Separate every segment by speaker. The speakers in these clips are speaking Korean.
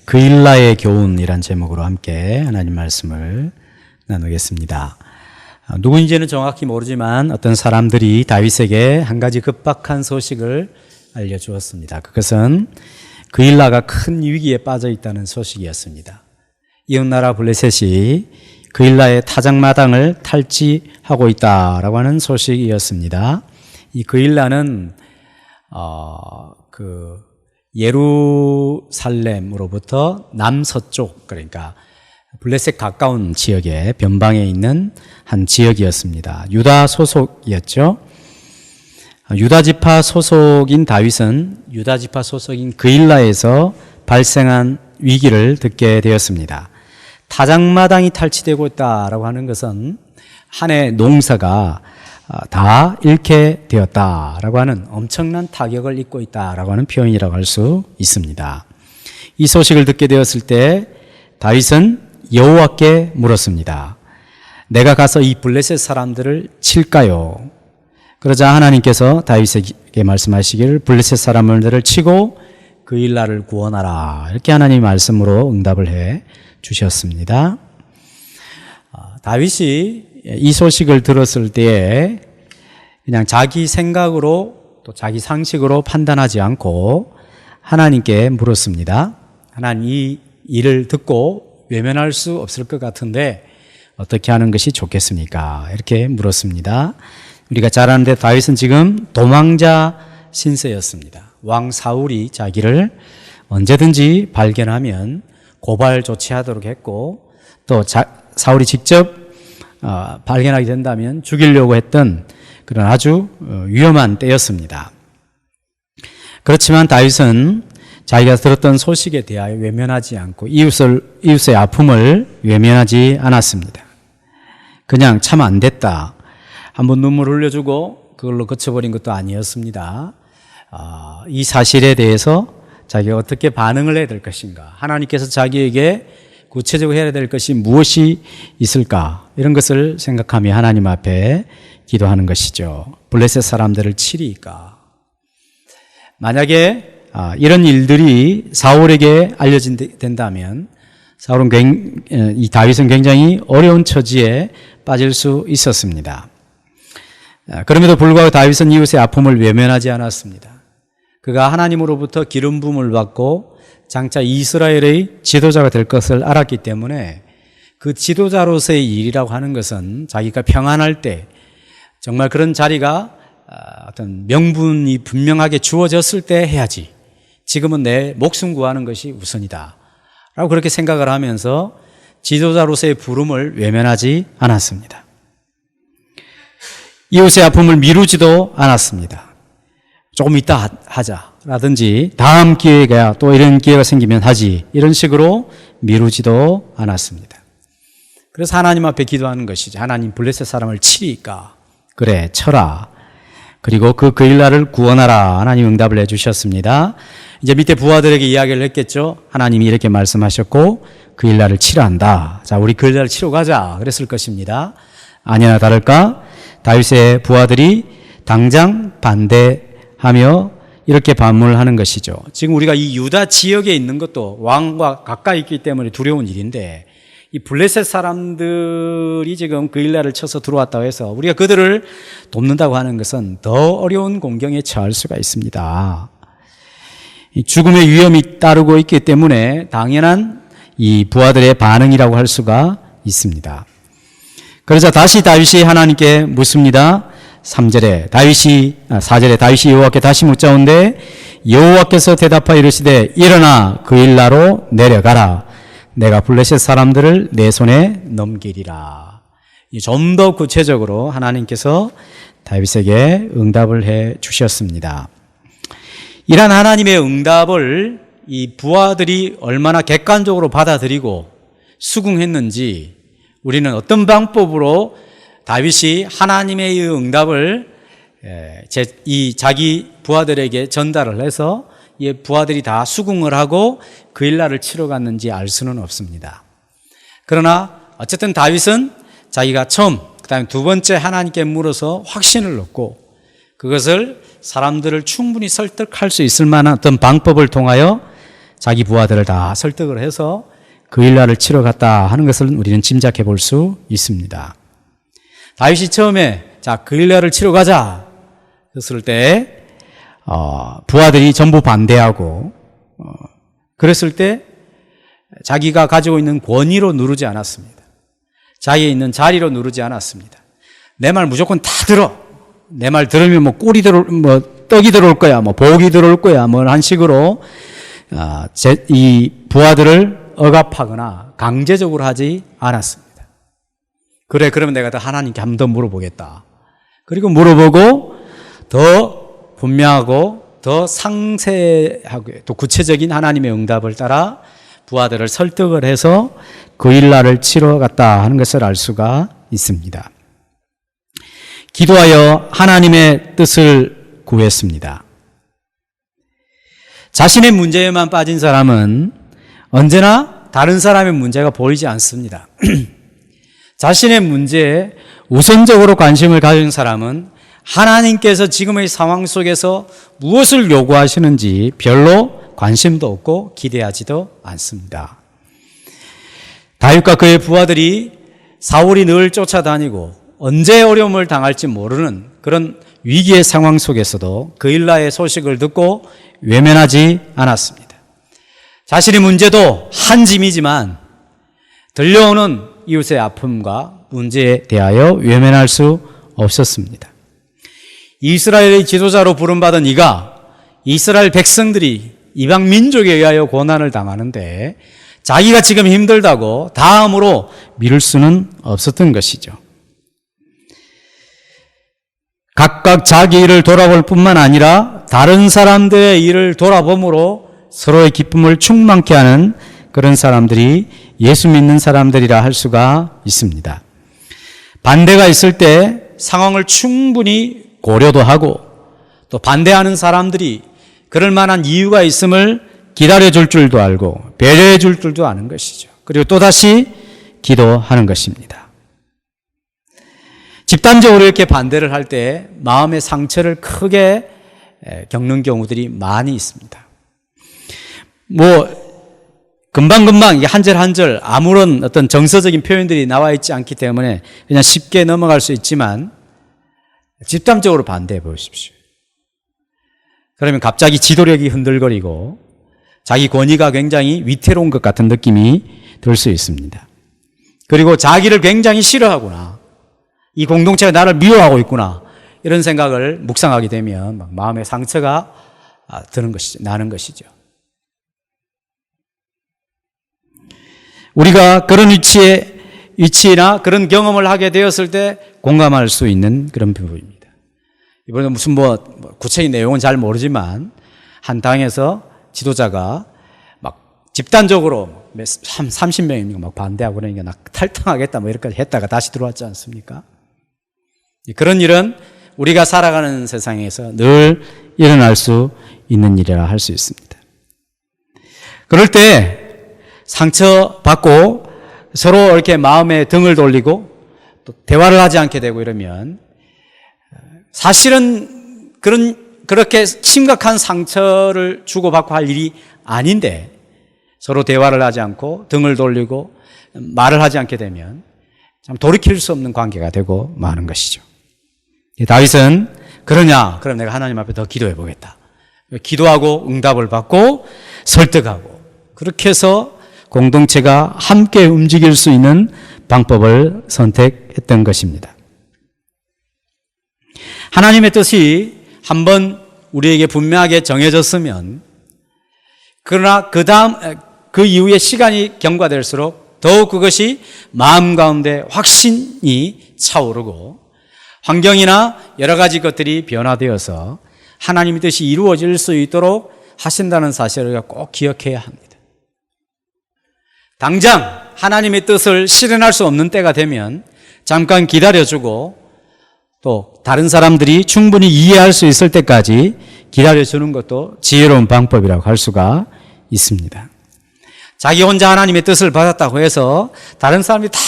Speaker 1: 그일라의 교훈이란 제목으로 함께 하나님 말씀을 나누겠습니다. 누구인지는 정확히 모르지만 어떤 사람들이 다윗에게 한 가지 급박한 소식을 알려주었습니다. 그것은 그일라가 큰 위기에 빠져 있다는 소식이었습니다. 이웃나라 블레셋이 그일라의 타작마당을 탈취하고 있다라고 하는 소식이었습니다. 이 그일라는 예루살렘으로부터 남서쪽, 그러니까 블레셋 가까운 지역에 변방에 있는 한 지역이었습니다. 유다 소속이었죠. 유다 지파 소속인 다윗은 유다 지파 소속인 그일라에서 발생한 위기를 듣게 되었습니다. 타작마당이 탈취되고 있다라고 하는 것은 한 해 농사가 다 잃게 되었다라고 하는 엄청난 타격을 입고 있다라고 하는 표현이라고 할 수 있습니다. 이 소식을 듣게 되었을 때 다윗은 여호와께 물었습니다. 내가 가서 이 블레셋 사람들을 칠까요? 그러자 하나님께서 다윗에게 말씀하시기를 블레셋 사람들을 치고 그일라를 구원하라, 이렇게 하나님 말씀으로 응답을 해 주셨습니다. 다윗이 이 소식을 들었을 때에 그냥 자기 생각으로 또 자기 상식으로 판단하지 않고 하나님께 물었습니다. 하나님, 이 일을 듣고 외면할 수 없을 것 같은데 어떻게 하는 것이 좋겠습니까? 이렇게 물었습니다. 우리가 잘 아는데 다윗은 지금 도망자 신세였습니다. 왕 사울이 자기를 언제든지 발견하면 고발 조치하도록 했고, 또 사울이 직접 발견하게 된다면 죽이려고 했던 그런 아주 위험한 때였습니다. 그렇지만 다윗은 자기가 들었던 소식에 대하여 외면하지 않고 이웃의 아픔을 외면하지 않았습니다. 그냥 참 안 됐다, 한번 눈물 흘려주고 그걸로 그쳐버린 것도 아니었습니다. 이 사실에 대해서 자기가 어떻게 반응을 해야 될 것인가, 하나님께서 자기에게 구체적으로 해야 될 것이 무엇이 있을까, 이런 것을 생각하며 하나님 앞에 기도하는 것이죠. 블레셋 사람들을 치리까. 만약에 이런 일들이 사울에게 알려진다면 이 다윗은 굉장히 어려운 처지에 빠질 수 있었습니다. 그럼에도 불구하고 다윗은 이웃의 아픔을 외면하지 않았습니다. 그가 하나님으로부터 기름 부음을 받고 장차 이스라엘의 지도자가 될 것을 알았기 때문에 그 지도자로서의 일이라고 하는 것은 자기가 평안할 때 정말 그런 자리가 어떤 명분이 분명하게 주어졌을 때 해야지, 지금은 내 목숨 구하는 것이 우선이다 라고 그렇게 생각을 하면서 지도자로서의 부름을 외면하지 않았습니다. 이웃의 아픔을 미루지도 않았습니다. 조금 이따 하자라든지 다음 기회가 또 이런 기회가 생기면 하지, 이런 식으로 미루지도 않았습니다. 그래서 하나님 앞에 기도하는 것이죠. 하나님, 블레셋 사람을 치리까? 그래, 쳐라. 그리고 그일라를 구원하라. 하나님 응답을 해주셨습니다. 이제 밑에 부하들에게 이야기를 했겠죠. 하나님이 이렇게 말씀하셨고 그일라를 치라 한다. 자, 우리 그일라를 치러 가자 그랬을 것입니다. 아니나 다를까 다윗의 부하들이 당장 반대하며 이렇게 반문하는 것이죠. 지금 우리가 이 유다 지역에 있는 것도 왕과 가까이 있기 때문에 두려운 일인데, 이 블레셋 사람들이 지금 그일라를 쳐서 들어왔다고 해서 우리가 그들을 돕는다고 하는 것은 더 어려운 공경에 처할 수가 있습니다. 죽음의 위험이 따르고 있기 때문에 당연한 이 부하들의 반응이라고 할 수가 있습니다. 그러자 다시 다윗이 하나님께 묻습니다. 4절에 다윗이 여호와께 다시 묻자온데 여호와께서 대답하여 이르시되 일어나 그일라로 내려가라. 내가 블레셋 사람들을 내 손에 넘기리라. 좀 더 구체적으로 하나님께서 다윗에게 응답을 해 주셨습니다. 이러한 하나님의 응답을 이 부하들이 얼마나 객관적으로 받아들이고 수긍했는지, 우리는 어떤 방법으로 다윗이 하나님의 이 응답을 자기 부하들에게 전달을 해서 이 부하들이 다 수긍을 하고 그일라를 치러 갔는지 알 수는 없습니다. 그러나 어쨌든 다윗은 자기가 처음, 그다음에 두 번째 하나님께 물어서 확신을 얻고 그것을 사람들을 충분히 설득할 수 있을 만한 어떤 방법을 통하여 자기 부하들을 다 설득을 해서 그 일날을 치러 갔다 하는 것을 우리는 짐작해 볼 수 있습니다. 다윗이 처음에 그 일날을 치러 가자 그랬을 때 부하들이 전부 반대하고 그랬을 때 자기가 가지고 있는 권위로 누르지 않았습니다. 자기에 있는 자리로 누르지 않았습니다. 내 말 무조건 다 들어. 내 말 들으면 떡이 들어올 거야, 복이 들어올 거야, 한 식으로 이 부하들을 억압하거나 강제적으로 하지 않았습니다. 그래, 그러면 내가 더 하나님께 한 번 더 물어보겠다. 그리고 물어보고 더 분명하고 더 상세하고 또 구체적인 하나님의 응답을 따라 부하들을 설득을 해서 그 일날을 치러 갔다 하는 것을 알 수가 있습니다. 기도하여 하나님의 뜻을 구했습니다. 자신의 문제에만 빠진 사람은 언제나 다른 사람의 문제가 보이지 않습니다. 자신의 문제에 우선적으로 관심을 가진 사람은 하나님께서 지금의 상황 속에서 무엇을 요구하시는지 별로 관심도 없고 기대하지도 않습니다. 다윗과 그의 부하들이 사울이 늘 쫓아다니고 언제 어려움을 당할지 모르는 그런 위기의 상황 속에서도 그 일날의 소식을 듣고 외면하지 않았습니다. 자신의 문제도 한 짐이지만 들려오는 이웃의 아픔과 문제에 대하여 외면할 수 없었습니다. 이스라엘의 지도자로 부름받은 이가 이스라엘 백성들이 이방 민족에 의하여 고난을 당하는데 자기가 지금 힘들다고 다음으로 미룰 수는 없었던 것이죠. 각각 자기 일을 돌아볼 뿐만 아니라 다른 사람들의 일을 돌아봄으로 서로의 기쁨을 충만케 하는 그런 사람들이 예수 믿는 사람들이라 할 수가 있습니다. 반대가 있을 때 상황을 충분히 고려도 하고 또 반대하는 사람들이 그럴 만한 이유가 있음을 기다려줄 줄도 알고 배려해 줄 줄도 아는 것이죠. 그리고 또다시 기도하는 것입니다. 집단적으로 이렇게 반대를 할 때 마음의 상처를 크게 겪는 경우들이 많이 있습니다. 금방금방 이게 한 절 한 절 아무런 어떤 정서적인 표현들이 나와 있지 않기 때문에 그냥 쉽게 넘어갈 수 있지만 집단적으로 반대해 보십시오. 그러면 갑자기 지도력이 흔들거리고 자기 권위가 굉장히 위태로운 것 같은 느낌이 들 수 있습니다. 그리고 자기를 굉장히 싫어하구나. 이 공동체가 나를 미워하고 있구나. 이런 생각을 묵상하게 되면 마음의 상처가 나는 것이죠. 우리가 그런 위치나 그런 경험을 하게 되었을 때 공감할 수 있는 그런 부분입니다. 이번에 무슨 구체적인 내용은 잘 모르지만 한 당에서 지도자가 막 집단적으로 30명이 막 반대하고 그러니까 나 탈당하겠다 이렇게 했다가 다시 들어왔지 않습니까? 그런 일은 우리가 살아가는 세상에서 늘 일어날 수 있는 일이라 할 수 있습니다. 그럴 때 상처받고 서로 이렇게 마음에 등을 돌리고 또 대화를 하지 않게 되고 이러면 사실은 그렇게 심각한 상처를 주고받고 할 일이 아닌데 서로 대화를 하지 않고 등을 돌리고 말을 하지 않게 되면 참 돌이킬 수 없는 관계가 되고 마는 것이죠. 다윗은 그러냐? 그럼 내가 하나님 앞에 더 기도해 보겠다. 기도하고 응답을 받고 설득하고 그렇게 해서 공동체가 함께 움직일 수 있는 방법을 선택했던 것입니다. 하나님의 뜻이 한번 우리에게 분명하게 정해졌으면 그러나 그 이후에 시간이 경과될수록 더욱 그것이 마음 가운데 확신이 차오르고 환경이나 여러 가지 것들이 변화되어서 하나님의 뜻이 이루어질 수 있도록 하신다는 사실을 우리가 꼭 기억해야 합니다. 당장 하나님의 뜻을 실현할 수 없는 때가 되면 잠깐 기다려주고 또 다른 사람들이 충분히 이해할 수 있을 때까지 기다려주는 것도 지혜로운 방법이라고 할 수가 있습니다. 자기 혼자 하나님의 뜻을 받았다고 해서 다른 사람이 다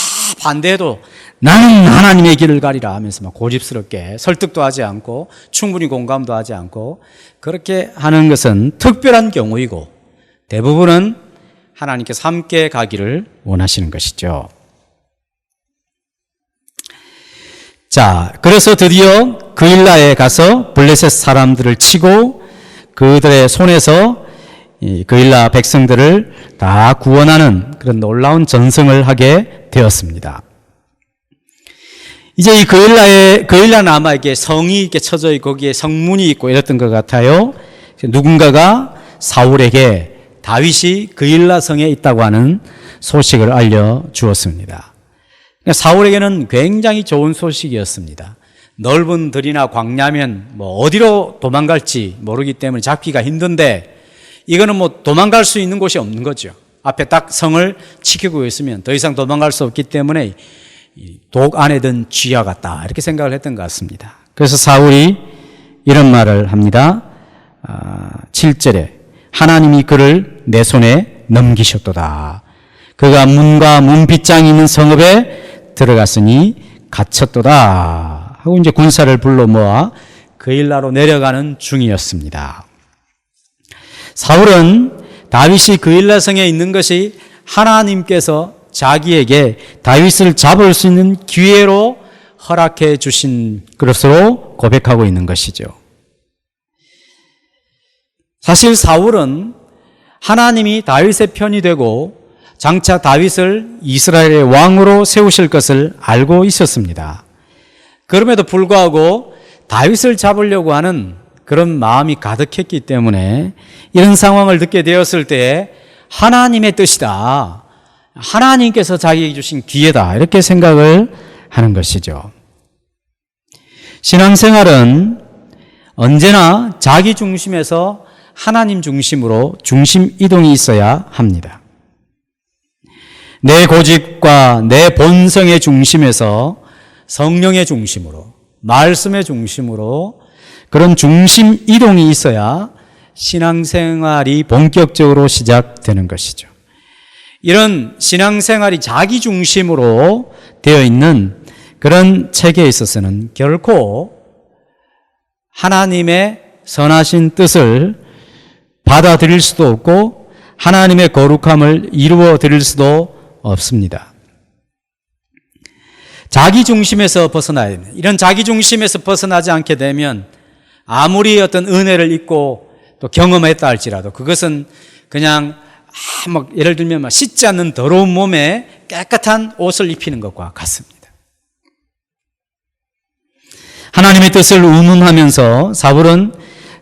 Speaker 1: 반대해도 나는 하나님의 길을 가리라 하면서 막 고집스럽게 설득도 하지 않고 충분히 공감도 하지 않고 그렇게 하는 것은 특별한 경우이고 대부분은 하나님께서 함께 가기를 원하시는 것이죠. 자, 그래서 드디어 그일라에 가서 블레셋 사람들을 치고 그들의 손에서 그일라 백성들을 다 구원하는 그런 놀라운 전승을 하게 되었습니다. 이제 이 그일라는 아마 이렇게 성이 이렇게 쳐져 있고 거기에 성문이 있고 이랬던 것 같아요. 누군가가 사울에게 다윗이 그일라 성에 있다고 하는 소식을 알려주었습니다. 사울에게는 굉장히 좋은 소식이었습니다. 넓은 들이나 광야면 뭐 어디로 도망갈지 모르기 때문에 잡기가 힘든데 이거는 뭐 도망갈 수 있는 곳이 없는 거죠. 앞에 딱 성을 지키고 있으면 더 이상 도망갈 수 없기 때문에 독 안에 든 쥐와 같다 이렇게 생각을 했던 것 같습니다. 그래서 사울이 이런 말을 합니다. 7절에 하나님이 그를 내 손에 넘기셨도다. 그가 문과 문빗장이 있는 성읍에 들어갔으니 갇혔도다 하고 이제 군사를 불러 모아 그일라로 내려가는 중이었습니다. 사울은 다윗이 그일라 성에 있는 것이 하나님께서 자기에게 다윗을 잡을 수 있는 기회로 허락해 주신 것으로 고백하고 있는 것이죠. 사실 사울은 하나님이 다윗의 편이 되고 장차 다윗을 이스라엘의 왕으로 세우실 것을 알고 있었습니다. 그럼에도 불구하고 다윗을 잡으려고 하는 그런 마음이 가득했기 때문에 이런 상황을 듣게 되었을 때 하나님의 뜻이다. 하나님께서 자기에게 주신 기회다. 이렇게 생각을 하는 것이죠. 신앙생활은 언제나 자기 중심에서 하나님 중심으로 중심 이동이 있어야 합니다. 내 고집과 내 본성의 중심에서 성령의 중심으로, 말씀의 중심으로 그런 중심 이동이 있어야 신앙생활이 본격적으로 시작되는 것이죠. 이런 신앙생활이 자기 중심으로 되어 있는 그런 체계에 있어서는 결코 하나님의 선하신 뜻을 받아들일 수도 없고 하나님의 거룩함을 이루어 드릴 수도 없습니다. 자기 중심에서 벗어나야 됩니다. 이런 자기 중심에서 벗어나지 않게 되면 아무리 어떤 은혜를 입고 또 경험했다 할지라도 그것은 그냥 예를 들면 씻지 않는 더러운 몸에 깨끗한 옷을 입히는 것과 같습니다. 하나님의 뜻을 운운하면서 사울은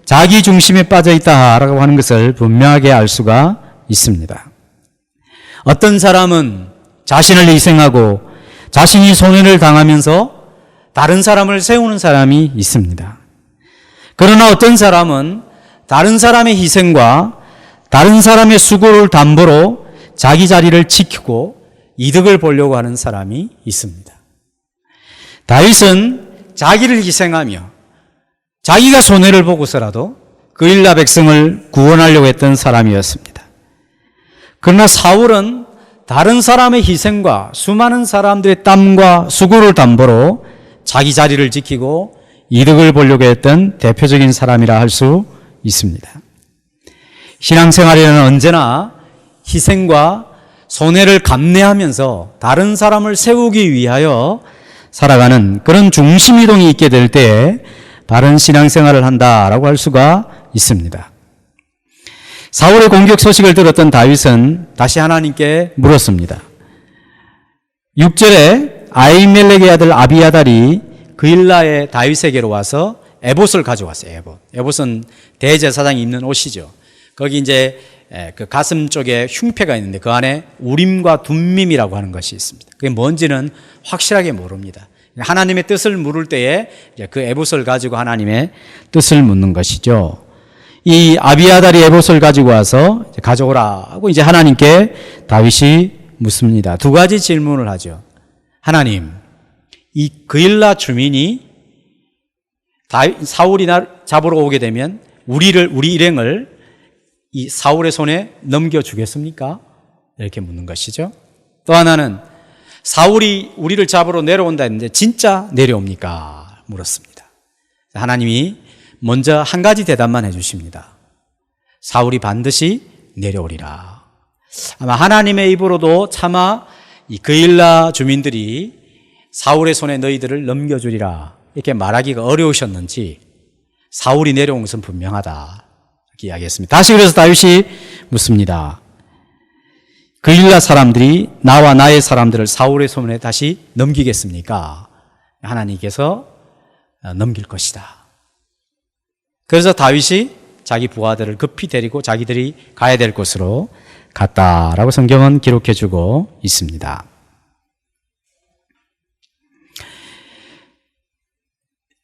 Speaker 1: 자기 중심에 빠져 있다라고 하는 것을 분명하게 알 수가 있습니다. 어떤 사람은 자신을 희생하고 자신이 손해를 당하면서 다른 사람을 세우는 사람이 있습니다. 그러나 어떤 사람은 다른 사람의 희생과 다른 사람의 수고를 담보로 자기 자리를 지키고 이득을 보려고 하는 사람이 있습니다. 다윗은 자기를 희생하며 자기가 손해를 보고서라도 그일라 백성을 구원하려고 했던 사람이었습니다. 그러나 사울은 다른 사람의 희생과 수많은 사람들의 땀과 수고를 담보로 자기 자리를 지키고 이득을 보려고 했던 대표적인 사람이라 할 수 있습니다. 신앙생활에는 언제나 희생과 손해를 감내하면서 다른 사람을 세우기 위하여 살아가는 그런 중심이동이 있게 될 때에 바른 신앙생활을 한다라고 할 수가 있습니다. 사울의 공격 소식을 들었던 다윗은 다시 하나님께 물었습니다. 6절에 아히멜렉의 아들 아비아달이 그일라의 다윗에게로 와서 에봇을 가져왔어요. 에봇은 대제사장이 입는 옷이죠. 거기 이제 그 가슴 쪽에 흉패가 있는데 그 안에 우림과 둠밈이라고 하는 것이 있습니다. 그게 뭔지는 확실하게 모릅니다. 하나님의 뜻을 물을 때에 그 에봇을 가지고 하나님의 뜻을 묻는 것이죠. 이 아비아달이 에봇을 가지고 와서 가져오라 하고 이제 하나님께 다윗이 묻습니다. 두 가지 질문을 하죠. 하나님, 이 그일라 주민이 사울이 날 잡으러 오게 되면 우리 일행을 이 사울의 손에 넘겨주겠습니까? 이렇게 묻는 것이죠. 또 하나는 사울이 우리를 잡으러 내려온다 했는데 진짜 내려옵니까? 물었습니다. 하나님이 먼저 한 가지 대답만 해주십니다. 사울이 반드시 내려오리라. 아마 하나님의 입으로도 차마 이 그일라 주민들이 사울의 손에 너희들을 넘겨주리라 이렇게 말하기가 어려우셨는지 사울이 내려온 것은 분명하다 이렇게 이야기했습니다. 다시 그래서 다윗이 묻습니다. 그일라 사람들이 나와 나의 사람들을 사울의 손에 다시 넘기겠습니까? 하나님께서 넘길 것이다. 그래서 다윗이 자기 부하들을 급히 데리고 자기들이 가야 될 곳으로 갔다라고 성경은 기록해주고 있습니다.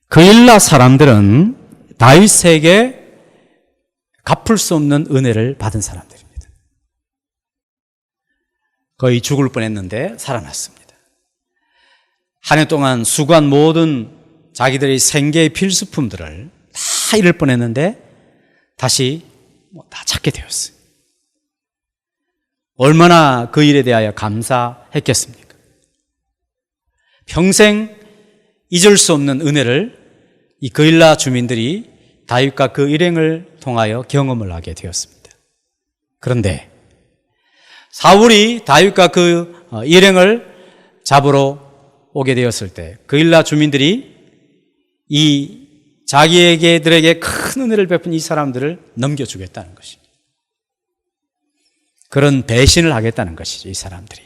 Speaker 1: 그일라 사람들은 다윗에게 갚을 수 없는 은혜를 받은 사람들입니다. 거의 죽을 뻔했는데 살아났습니다. 한 해 동안 수고한 모든 자기들의 생계의 필수품들을 다 잃을 뻔했는데 다시 다 찾게 되었어요. 얼마나 그 일에 대하여 감사했겠습니까? 평생 잊을 수 없는 은혜를 이 그일라 주민들이 다윗과 그 일행을 통하여 경험을 하게 되었습니다. 그런데 사울이 다윗과 그 일행을 잡으러 오게 되었을 때 그일라 주민들이 이 자기에게들에게 큰 은혜를 베푼 이 사람들을 넘겨주겠다는 것입니다. 그런 배신을 하겠다는 것이죠. 이 사람들이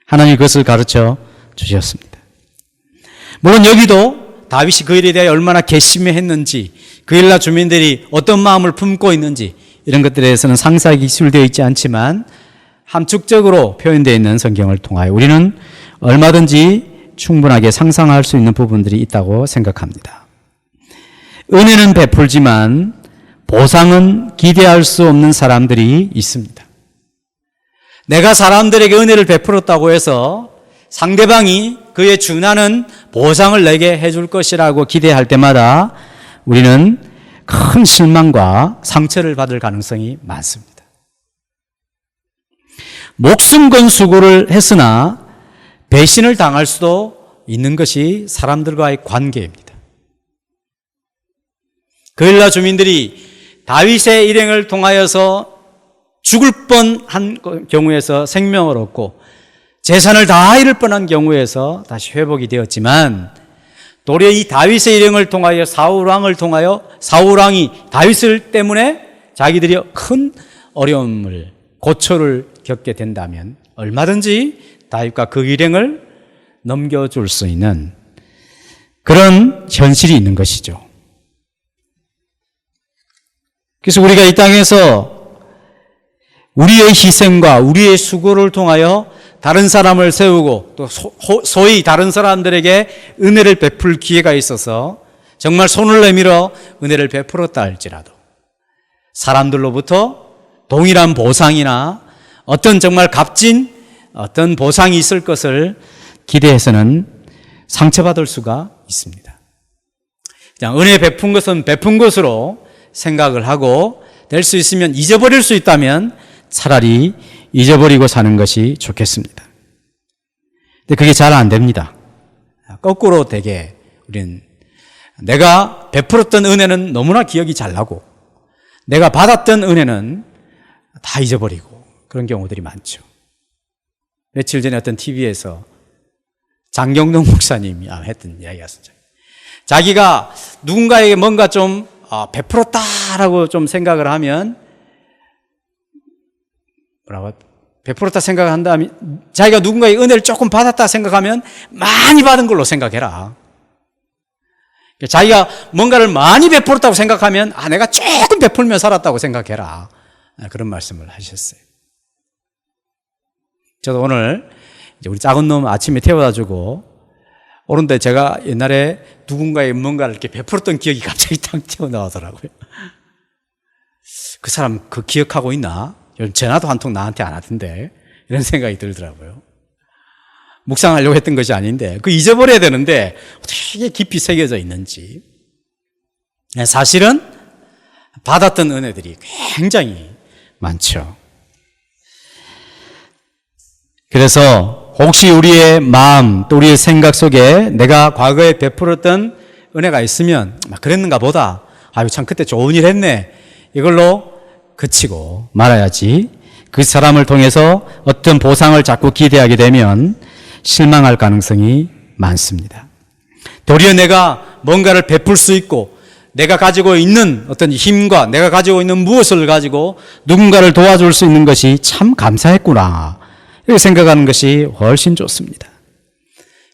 Speaker 1: 하나님이 그것을 가르쳐 주셨습니다. 물론 여기도 다윗이 그 일에 대해 얼마나 괘씸했는지 그일라 주민들이 어떤 마음을 품고 있는지 이런 것들에 대해서는 상세하게 기술되어 있지 않지만 함축적으로 표현되어 있는 성경을 통하여 우리는 얼마든지 충분하게 상상할 수 있는 부분들이 있다고 생각합니다. 은혜는 베풀지만 보상은 기대할 수 없는 사람들이 있습니다. 내가 사람들에게 은혜를 베풀었다고 해서 상대방이 그에 준하는 보상을 내게 해줄 것이라고 기대할 때마다 우리는 큰 실망과 상처를 받을 가능성이 많습니다. 목숨 건 수고를 했으나 배신을 당할 수도 있는 것이 사람들과의 관계입니다. 그일라 주민들이 다윗의 일행을 통하여서 죽을 뻔한 경우에서 생명을 얻고 재산을 다 잃을 뻔한 경우에서 다시 회복이 되었지만 도리어 이 다윗의 일행을 통하여 사울왕이 다윗을 때문에 자기들이 큰 어려움을 고초를 겪게 된다면 얼마든지 다윗과 그 일행을 넘겨줄 수 있는 그런 현실이 있는 것이죠. 그래서 우리가 이 땅에서 우리의 희생과 우리의 수고를 통하여 다른 사람을 세우고 또 소위 다른 사람들에게 은혜를 베풀 기회가 있어서 정말 손을 내밀어 은혜를 베풀었다 할지라도 사람들로부터 동일한 보상이나 어떤 정말 값진 어떤 보상이 있을 것을 기대해서는 상처받을 수가 있습니다. 그냥 은혜 베푼 것은 베푼 것으로 생각을 하고 될 수 있으면 잊어버릴 수 있다면 차라리 잊어버리고 사는 것이 좋겠습니다. 근데 그게 잘 안 됩니다. 거꾸로 되게 우리는 내가 베풀었던 은혜는 너무나 기억이 잘 나고 내가 받았던 은혜는 다 잊어버리고 그런 경우들이 많죠. 며칠 전에 어떤 TV에서 장경동 목사님이 했던 이야기가 있었죠. 자기가 누군가에게 뭔가 좀 베풀었다라고 좀 생각을 하면 베풀었다 생각한다면 자기가 누군가의 은혜를 조금 받았다 생각하면 많이 받은 걸로 생각해라. 자기가 뭔가를 많이 베풀었다고 생각하면 내가 조금 베풀며 살았다고 생각해라. 그런 말씀을 하셨어요. 저도 오늘 이제 우리 작은 놈 아침에 태워다 주고 오는데 제가 옛날에 누군가의 뭔가를 이렇게 베풀었던 기억이 갑자기 탁 튀어나오더라고요. 그 사람 그 기억하고 있나? 요즘 전화도 한 통 나한테 안 하던데 이런 생각이 들더라고요. 묵상하려고 했던 것이 아닌데 그 잊어버려야 되는데 어떻게 깊이 새겨져 있는지. 사실은 받았던 은혜들이 굉장히 많죠. 그래서 혹시 우리의 마음 또 우리의 생각 속에 내가 과거에 베풀었던 은혜가 있으면 그랬는가 보다. 아유 참 그때 좋은 일 했네. 이걸로 그치고 말아야지. 그 사람을 통해서 어떤 보상을 자꾸 기대하게 되면 실망할 가능성이 많습니다. 도리어 내가 뭔가를 베풀 수 있고 내가 가지고 있는 어떤 힘과 내가 가지고 있는 무엇을 가지고 누군가를 도와줄 수 있는 것이 참 감사했구나, 이렇게 생각하는 것이 훨씬 좋습니다.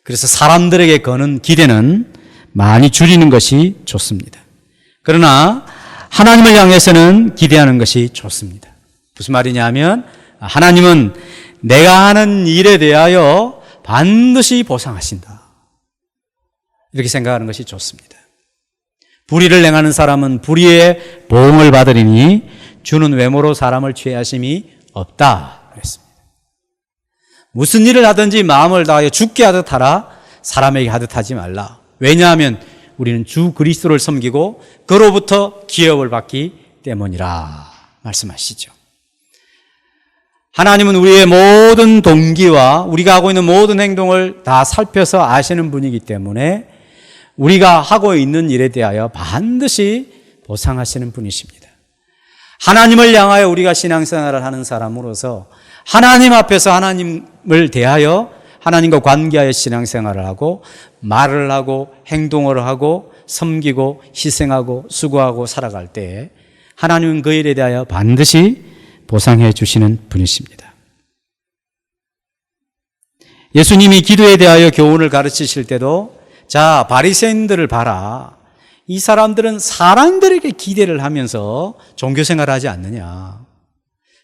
Speaker 1: 그래서 사람들에게 거는 기대는 많이 줄이는 것이 좋습니다. 그러나 하나님을 향해서는 기대하는 것이 좋습니다. 무슨 말이냐면 하나님은 내가 하는 일에 대하여 반드시 보상하신다, 이렇게 생각하는 것이 좋습니다. 불의를 행하는 사람은 불의의 보응을 받으리니 주는 외모로 사람을 취하심이 없다 그랬습니다. 무슨 일을 하든지 마음을 다하여 주께 하듯 하라, 사람에게 하듯 하지 말라. 왜냐하면 우리는 주 그리스도를 섬기고 그로부터 기업을 받기 때문이라 말씀하시죠. 하나님은 우리의 모든 동기와 우리가 하고 있는 모든 행동을 다 살펴서 아시는 분이기 때문에 우리가 하고 있는 일에 대하여 반드시 보상하시는 분이십니다. 하나님을 향하여 우리가 신앙생활을 하는 사람으로서 하나님 앞에서 하나님을 대하여 하나님과 관계하여 신앙생활을 하고 말을 하고 행동을 하고 섬기고 희생하고 수고하고 살아갈 때에 하나님은 그 일에 대하여 반드시 보상해 주시는 분이십니다. 예수님이 기도에 대하여 교훈을 가르치실 때도 자, 바리새인들을 봐라. 이 사람들은 사람들에게 기대를 하면서 종교생활을 하지 않느냐.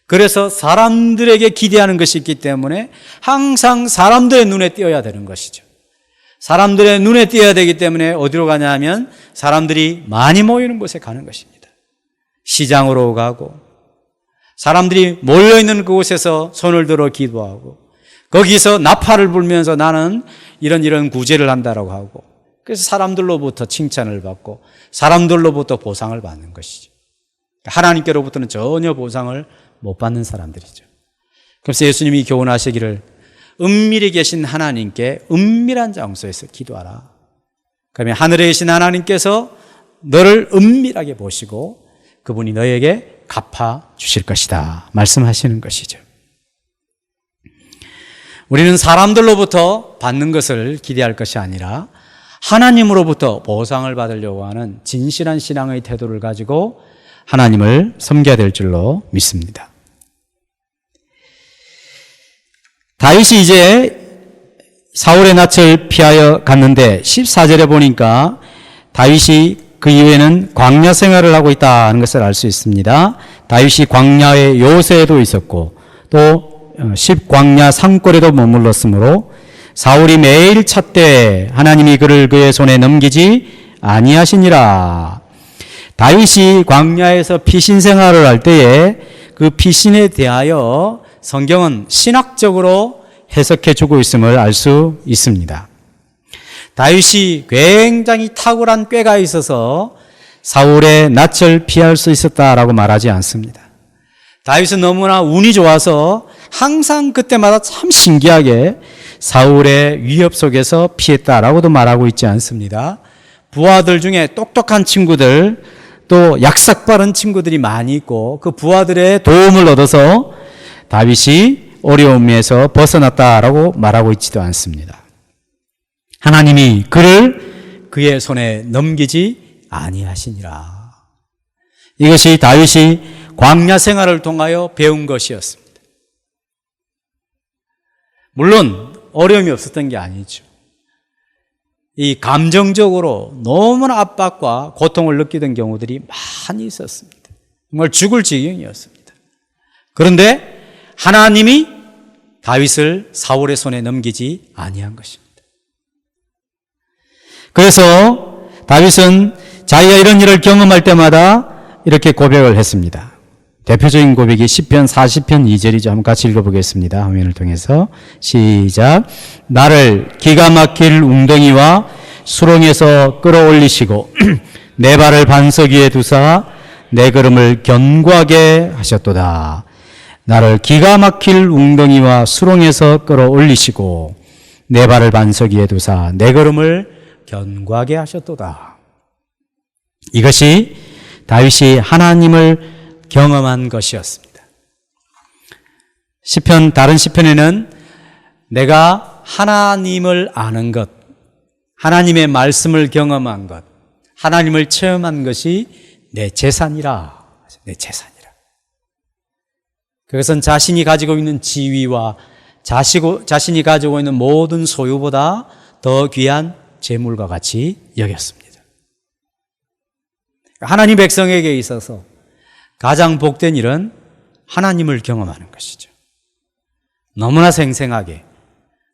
Speaker 1: 그래서 사람들에게 기대하는 것이 있기 때문에 항상 사람들의 눈에 띄어야 되는 것이죠. 사람들의 눈에 띄어야 되기 때문에 어디로 가냐 하면 사람들이 많이 모이는 곳에 가는 것입니다. 시장으로 가고 사람들이 몰려있는 그곳에서 손을 들어 기도하고 거기서 나팔을 불면서 나는 이런 구제를 한다라고 하고 그래서 사람들로부터 칭찬을 받고 사람들로부터 보상을 받는 것이죠. 하나님께로부터는 전혀 보상을 못 받는 사람들이죠. 그래서 예수님이 교훈하시기를 은밀히 계신 하나님께 은밀한 장소에서 기도하라. 그러면 하늘에 계신 하나님께서 너를 은밀하게 보시고 그분이 너에게 갚아 주실 것이다 말씀하시는 것이죠. 우리는 사람들로부터 받는 것을 기대할 것이 아니라 하나님으로부터 보상을 받으려고 하는 진실한 신앙의 태도를 가지고 하나님을 섬겨야 될 줄로 믿습니다. 다윗이 이제 사울의 낯을 피하여 갔는데 14절에 보니까 다윗이 그 이후에는 광야 생활을 하고 있다는 것을 알 수 있습니다. 다윗이 광야의 요새에도 있었고 또 10광야 산골에도 머물렀으므로 사울이 매일 찾되 하나님이 그를 그의 손에 넘기지 아니하시니라. 다윗이 광야에서 피신 생활을 할 때에 그 피신에 대하여 성경은 신학적으로 해석해 주고 있음을 알 수 있습니다. 다윗이 굉장히 탁월한 꾀가 있어서 사울의 낯을 피할 수 있었다라고 말하지 않습니다. 다윗은 너무나 운이 좋아서 항상 그때마다 참 신기하게 사울의 위협 속에서 피했다라고도 말하고 있지 않습니다. 부하들 중에 똑똑한 친구들 또 약삭 빠른 친구들이 많이 있고 그 부하들의 도움을 얻어서 다윗이 어려움에서 벗어났다라고 말하고 있지도 않습니다. 하나님이 그를 그의 손에 넘기지 아니하시니라. 이것이 다윗이 광야 생활을 통하여 배운 것이었습니다. 물론 어려움이 없었던 게 아니죠. 이 감정적으로 너무나 압박과 고통을 느끼던 경우들이 많이 있었습니다. 정말 죽을 지경이었습니다. 그런데 하나님이 다윗을 사울의 손에 넘기지 아니한 것입니다. 그래서 다윗은 자기가 이런 일을 경험할 때마다 이렇게 고백을 했습니다. 대표적인 고백이 시편 40편 2절이죠. 한번 같이 읽어보겠습니다. 화면을 통해서 시작. 나를 기가 막힐 웅덩이와 수렁에서 끌어올리시고 내 발을 반석 위에 두사 내 걸음을 견고하게 하셨도다. 나를 기가 막힐 웅덩이와 수렁에서 끌어올리시고 내 발을 반석 위에 두사 내 걸음을 견고하게 하셨도다. 이것이 다윗이 하나님을 경험한 것이었습니다. 다른 시편에는 내가 하나님을 아는 것, 하나님의 말씀을 경험한 것, 하나님을 체험한 것이 내 재산이라. 내 재산이라. 그것은 자신이 가지고 있는 지위와 자신이 가지고 있는 모든 소유보다 더 귀한 재물과 같이 여겼습니다. 하나님 백성에게 있어서 가장 복된 일은 하나님을 경험하는 것이죠. 너무나 생생하게,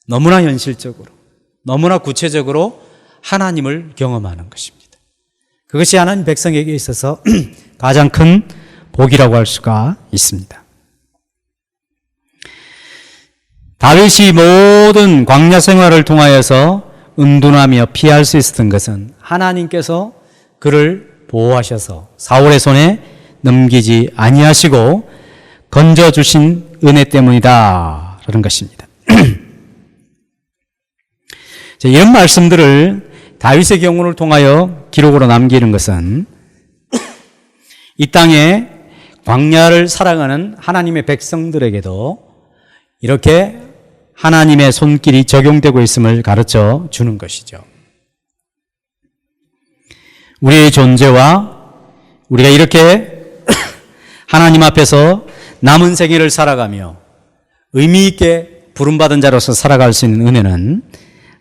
Speaker 1: 너무나 현실적으로, 너무나 구체적으로 하나님을 경험하는 것입니다. 그것이 하나님 백성에게 있어서 가장 큰 복이라고 할 수가 있습니다. 다윗이 모든 광야 생활을 통하여서 은둔하며 피할 수 있었던 것은 하나님께서 그를 보호하셔서 사울의 손에 넘기지 아니하시고 건져주신 은혜 때문이다 라는 것입니다. 이런 말씀들을 다윗의 경우를 통하여 기록으로 남기는 것은 이 땅에 광야를 살아가는 하나님의 백성들에게도 이렇게 하나님의 손길이 적용되고 있음을 가르쳐 주는 것이죠. 우리의 존재와 우리가 이렇게 하나님 앞에서 남은 생애를 살아가며 의미 있게 부름받은 자로서 살아갈 수 있는 은혜는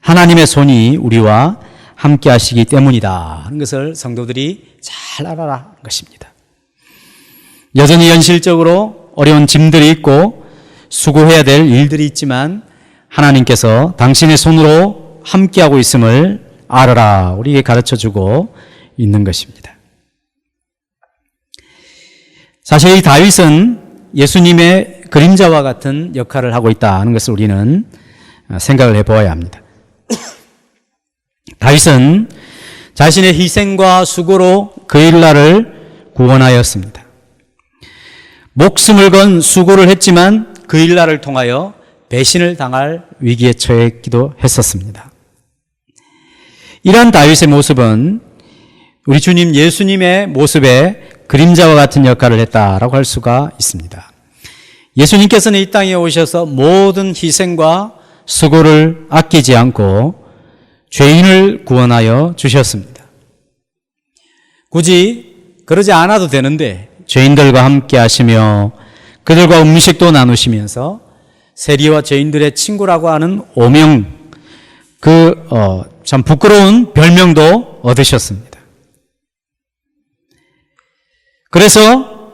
Speaker 1: 하나님의 손이 우리와 함께 하시기 때문이다 하는 것을 성도들이 잘 알아라 것입니다. 여전히 현실적으로 어려운 짐들이 있고 수고해야 될 일들이 있지만 하나님께서 당신의 손으로 함께하고 있음을 알아라 우리에게 가르쳐주고 있는 것입니다. 사실 이 다윗은 예수님의 그림자와 같은 역할을 하고 있다는 것을 우리는 생각을 해보아야 합니다. 다윗은 자신의 희생과 수고로 그 일날을 구원하였습니다. 목숨을 건 수고를 했지만 그 일날을 통하여 배신을 당할 위기에 처했기도 했었습니다. 이러한 다윗의 모습은 우리 주님 예수님의 모습의 그림자와 같은 역할을 했다라고 할 수가 있습니다. 예수님께서는 이 땅에 오셔서 모든 희생과 수고를 아끼지 않고 죄인을 구원하여 주셨습니다. 굳이 그러지 않아도 되는데 죄인들과 함께 하시며 그들과 음식도 나누시면서 세리와 죄인들의 친구라고 하는 오명, 참 부끄러운 별명도 얻으셨습니다. 그래서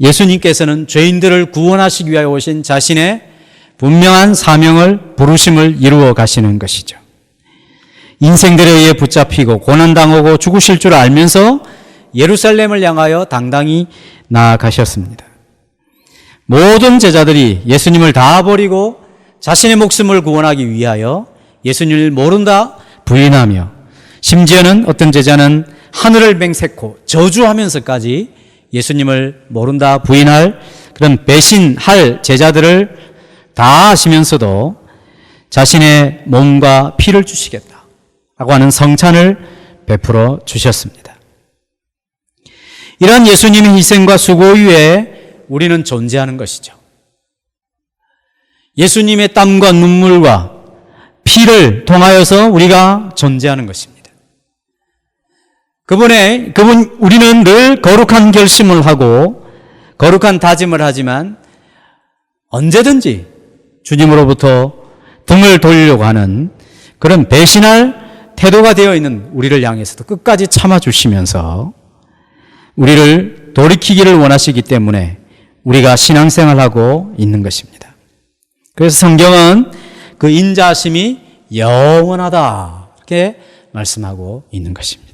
Speaker 1: 예수님께서는 죄인들을 구원하시기 위하여 오신 자신의 분명한 사명을, 부르심을 이루어 가시는 것이죠. 인생들에 의해 붙잡히고 고난당하고 죽으실 줄 알면서 예루살렘을 향하여 당당히 나아가셨습니다. 모든 제자들이 예수님을 다 버리고 자신의 목숨을 구원하기 위하여 예수님을 모른다 부인하며 심지어는 어떤 제자는 하늘을 맹세코 저주하면서까지 예수님을 모른다 부인할 그런 배신할 제자들을 다 하시면서도 자신의 몸과 피를 주시겠다라고 하는 성찬을 베풀어 주셨습니다. 이러한 예수님의 희생과 수고 위에 우리는 존재하는 것이죠. 예수님의 땀과 눈물과 피를 통하여서 우리가 존재하는 것입니다. 우리는 늘 거룩한 결심을 하고 거룩한 다짐을 하지만 언제든지 주님으로부터 등을 돌리려고 하는 그런 배신할 태도가 되어 있는 우리를 향해서도 끝까지 참아주시면서 우리를 돌이키기를 원하시기 때문에 우리가 신앙생활하고 있는 것입니다. 그래서 성경은 그 인자하심이 영원하다 이렇게 말씀하고 있는 것입니다.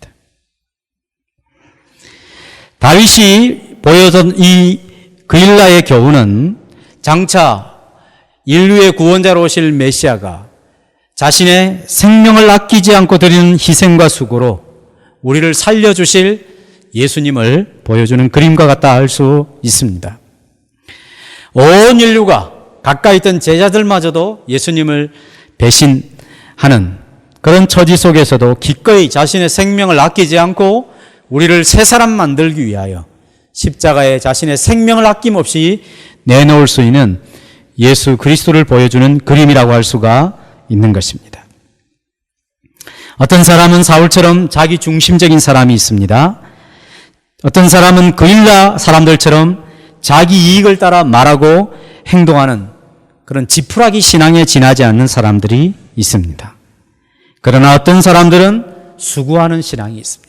Speaker 1: 다윗이 보여준 이 그일라의 교훈은 장차 인류의 구원자로 오실 메시아가 자신의 생명을 아끼지 않고 드리는 희생과 수고로 우리를 살려주실 예수님을 보여주는 그림과 같다 할 수 있습니다. 온 인류가 가까이 있던 제자들마저도 예수님을 배신하는 그런 처지 속에서도 기꺼이 자신의 생명을 아끼지 않고 우리를 새 사람 만들기 위하여 십자가에 자신의 생명을 아낌없이 내놓을 수 있는 예수 그리스도를 보여주는 그림이라고 할 수가 있는 것입니다. 어떤 사람은 사울처럼 자기 중심적인 사람이 있습니다. 어떤 사람은 그일라 사람들처럼 자기 이익을 따라 말하고 행동하는 그런 지푸라기 신앙에 지나지 않는 사람들이 있습니다. 그러나 어떤 사람들은 수고하는 신앙이 있습니다.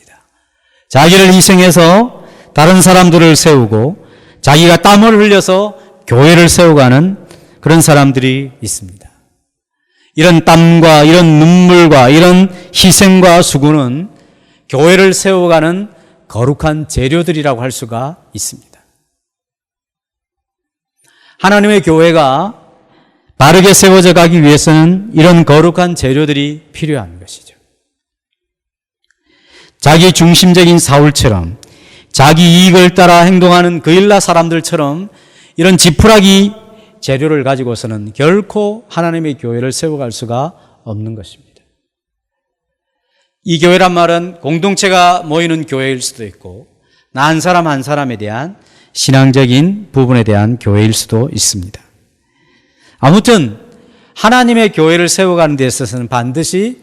Speaker 1: 자기를 희생해서 다른 사람들을 세우고 자기가 땀을 흘려서 교회를 세워가는 그런 사람들이 있습니다. 이런 땀과 이런 눈물과 이런 희생과 수고는 교회를 세워가는 거룩한 재료들이라고 할 수가 있습니다. 하나님의 교회가 바르게 세워져 가기 위해서는 이런 거룩한 재료들이 필요한 것이죠. 자기 중심적인 사울처럼 자기 이익을 따라 행동하는 그일라 사람들처럼 이런 지푸라기 재료를 가지고서는 결코 하나님의 교회를 세워갈 수가 없는 것입니다. 이 교회란 말은 공동체가 모이는 교회일 수도 있고 나 한 사람 한 사람에 대한 신앙적인 부분에 대한 교회일 수도 있습니다. 아무튼 하나님의 교회를 세워가는 데 있어서는 반드시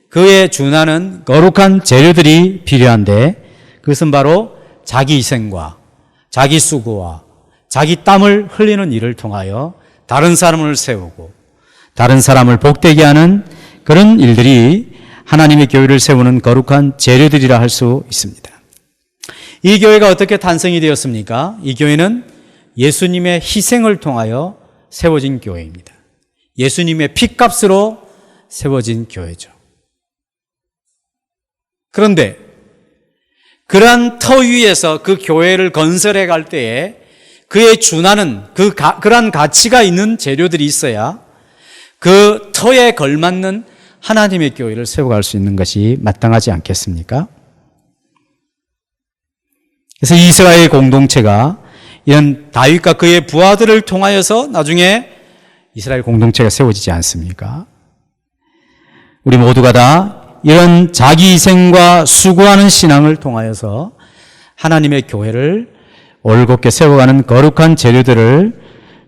Speaker 1: 그에 준하는 거룩한 재료들이 필요한데 그것은 바로 자기 희생과 자기 수고와 자기 땀을 흘리는 일을 통하여 다른 사람을 세우고 다른 사람을 복되게 하는 그런 일들이 하나님의 교회를 세우는 거룩한 재료들이라 할 수 있습니다. 이 교회가 어떻게 탄생이 되었습니까? 이 교회는 예수님의 희생을 통하여 세워진 교회입니다. 예수님의 핏값으로 세워진 교회죠. 그런데 그러한 터 위에서 그 교회를 건설해 갈 때에 그에 준하는 그러한 가치가 있는 재료들이 있어야 그 터에 걸맞는 하나님의 교회를 세워갈 수 있는 것이 마땅하지 않겠습니까? 그래서 이스라엘 공동체가 이런 다윗과 그의 부하들을 통하여서 나중에 이스라엘 공동체가 세워지지 않습니까? 우리 모두가 다 이런 자기 희생과 수고하는 신앙을 통하여서 하나님의 교회를 올곧게 세워가는 거룩한 재료들을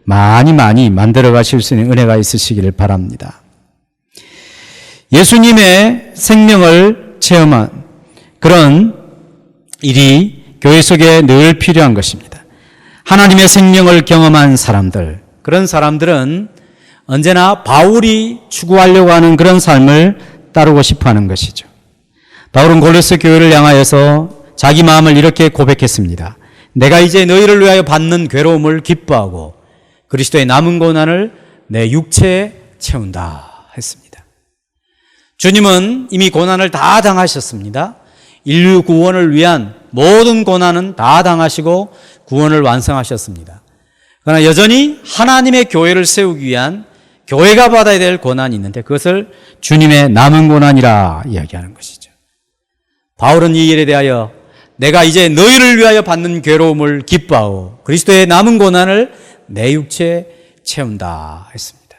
Speaker 1: 많이 만들어 가실 수 있는 은혜가 있으시기를 바랍니다. 예수님의 생명을 체험한 그런 일이 교회 속에 늘 필요한 것입니다. 하나님의 생명을 경험한 사람들, 그런 사람들은 언제나 바울이 추구하려고 하는 그런 삶을 따르고 싶어 하는 것이죠. 바울은 골로새 교회를 향하여서 자기 마음을 이렇게 고백했습니다. 내가 이제 너희를 위하여 받는 괴로움을 기뻐하고 그리스도의 남은 고난을 내 육체에 채운다 했습니다. 주님은 이미 고난을 다 당하셨습니다. 인류 구원을 위한 모든 고난은 다 당하시고 구원을 완성하셨습니다. 그러나 여전히 하나님의 교회를 세우기 위한 교회가 받아야 될 고난이 있는데 그것을 주님의 남은 고난이라 이야기하는 것이죠. 바울은 이 일에 대하여 내가 이제 너희를 위하여 받는 괴로움을 기뻐하고 그리스도의 남은 고난을 내 육체에 채운다 했습니다.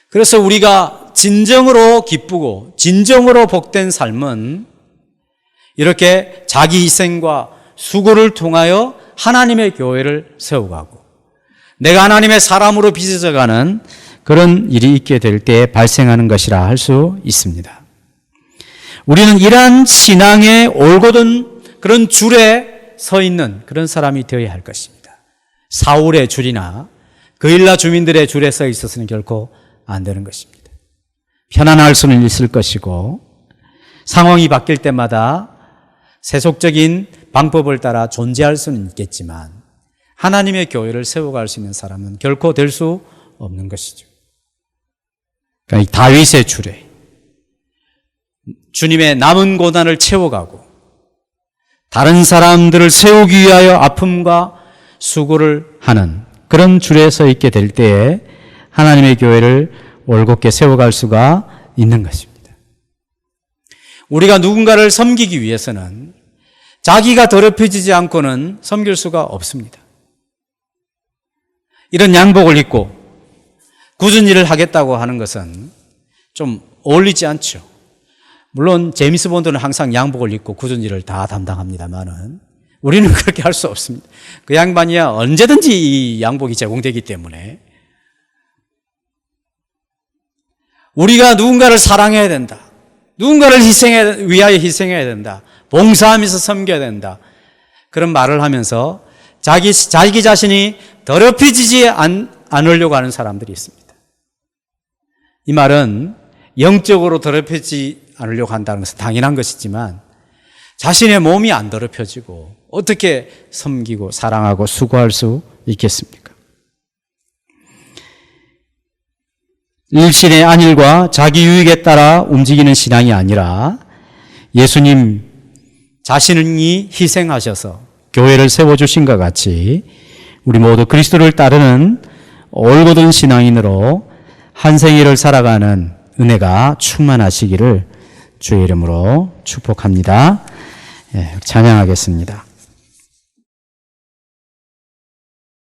Speaker 1: 그래서 우리가 진정으로 기쁘고 진정으로 복된 삶은 이렇게 자기 희생과 수고를 통하여 하나님의 교회를 세워가고 내가 하나님의 사람으로 빚어져가는 그런 일이 있게 될 때 발생하는 것이라 할 수 있습니다. 우리는 이러한 신앙의 올곧은 그런 줄에 서 있는 그런 사람이 되어야 할 것입니다. 사울의 줄이나 그일라 주민들의 줄에 서 있어서는 결코 안 되는 것입니다. 편안할 수는 있을 것이고 상황이 바뀔 때마다 세속적인 방법을 따라 존재할 수는 있겠지만 하나님의 교회를 세워갈 수 있는 사람은 결코 될 수 없는 것이죠. 그러니까 이 다윗의 줄에 주님의 남은 고난을 채워가고 다른 사람들을 세우기 위하여 아픔과 수고를 하는 그런 줄에 서 있게 될 때에 하나님의 교회를 올곧게 세워갈 수가 있는 것입니다. 우리가 누군가를 섬기기 위해서는 자기가 더럽혀지지 않고는 섬길 수가 없습니다. 이런 양복을 입고 굳은 일을 하겠다고 하는 것은 좀 어울리지 않죠. 물론 제임스 본드는 항상 양복을 입고 굳은 일을 다 담당합니다만은 우리는 그렇게 할 수 없습니다. 그 양반이야 언제든지 이 양복이 제공되기 때문에 우리가 누군가를 사랑해야 된다. 누군가를 위하여 희생해야 된다. 봉사하면서 섬겨야 된다. 그런 말을 하면서 자기 자신이 더럽혀지지 않으려고 하는 사람들이 있습니다. 이 말은 영적으로 더럽혀지지 않으려고 한다는 것은 당연한 것이지만 자신의 몸이 안 더럽혀지고 어떻게 섬기고 사랑하고 수고할 수 있겠습니까? 일신의 안일과 자기 유익에 따라 움직이는 신앙이 아니라 예수님 자신이 희생하셔서 교회를 세워주신 것 같이 우리 모두 그리스도를 따르는 올곧은 신앙인으로 한 생애를 살아가는 은혜가 충만하시기를 주의 이름으로 축복합니다. 찬양하겠습니다.